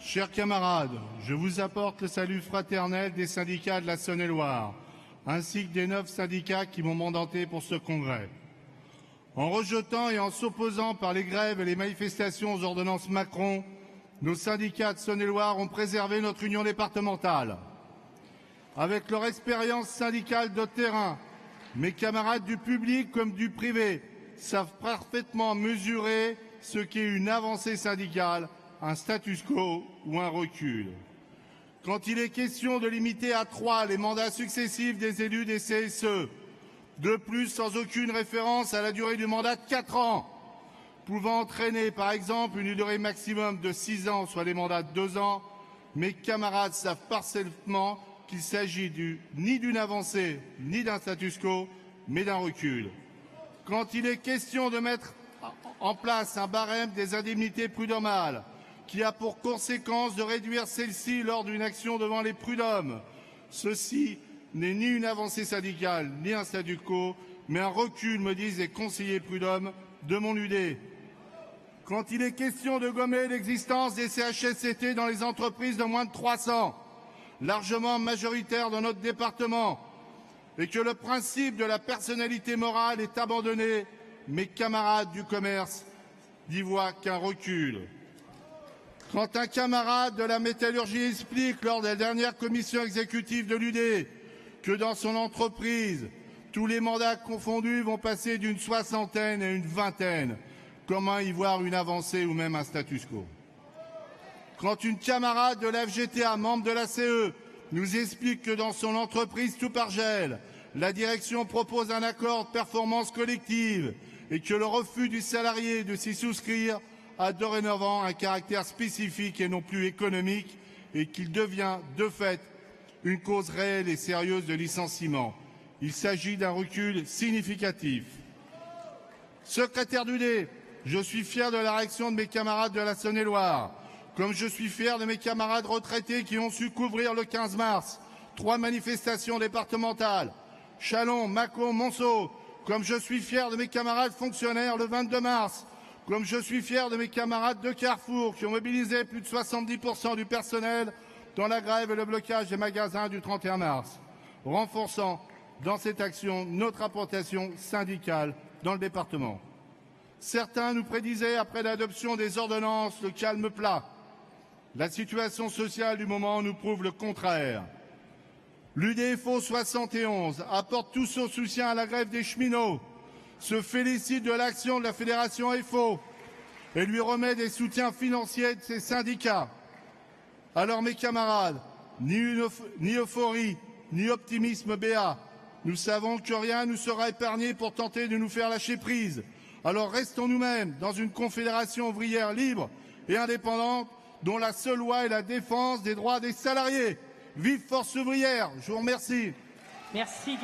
Chers camarades, je vous apporte le salut fraternel des syndicats de la Saône-et-Loire, ainsi que des 9 syndicats qui m'ont mandaté pour ce congrès. En rejetant et en s'opposant par les grèves et les manifestations aux ordonnances Macron, nos syndicats de Saône-et-Loire ont préservé notre union départementale. Avec leur expérience syndicale de terrain, mes camarades du public comme du privé savent parfaitement mesurer ce qu'est une avancée syndicale, un status quo ou un recul. Quand il est question de limiter à 3 les mandats successifs des élus des CSE, de plus sans aucune référence à la durée du mandat de 4 ans, pouvant entraîner par exemple une durée maximum de 6 ans, soit des mandats de 2 ans, mes camarades savent parfaitement qu'il s'agit ni d'une avancée ni d'un status quo, mais d'un recul. Quand il est question de mettre en place un barème des indemnités prud'homales, qui a pour conséquence de réduire celles-ci lors d'une action devant les prud'hommes, ceci n'est ni une avancée syndicale ni un statu quo, mais un recul, me disent les conseillers prud'hommes de mon UD. Quand il est question de gommer l'existence des CHSCT dans les entreprises de moins de 300, largement majoritaires dans notre département, et que le principe de la personnalité morale est abandonné, mes camarades du commerce n'y voient qu'un recul. Quand un camarade de la métallurgie explique lors de la dernière commission exécutive de l'UD que dans son entreprise, tous les mandats confondus vont passer d'une 60aine à une 20aine, comment y voir une avancée ou même un status quo? Quand une camarade de la FGTA, membre de la CE, nous explique que dans son entreprise Toupargel, la direction propose un accord de performance collective et que le refus du salarié de s'y souscrire a dorénavant un caractère spécifique et non plus économique et qu'il devient de fait une cause réelle et sérieuse de licenciement. Il s'agit d'un recul significatif. Secrétaire d'UD, je suis fier de la réaction de mes camarades de la Saône-et-Loire, comme je suis fier de mes camarades retraités qui ont su couvrir le 15 mars 3 manifestations départementales, Châlons, Mâcon, Monceau, comme je suis fier de mes camarades fonctionnaires le 22 mars, comme je suis fier de mes camarades de Carrefour qui ont mobilisé plus de 70% du personnel dans la grève et le blocage des magasins du 31 mars, renforçant dans cette action notre implantation syndicale dans le département. Certains nous prédisaient, après l'adoption des ordonnances, le calme plat. La situation sociale du moment nous prouve le contraire. L'UDFO 71 apporte tout son soutien à la grève des cheminots, se félicite de l'action de la Fédération FO et lui remet des soutiens financiers de ses syndicats. Alors mes camarades, ni euphorie, ni optimisme béat, nous savons que rien nous sera épargné pour tenter de nous faire lâcher prise. Alors restons nous-mêmes dans une confédération ouvrière libre et indépendante dont la seule loi est la défense des droits des salariés. Vive Force ouvrière, je vous remercie. Merci.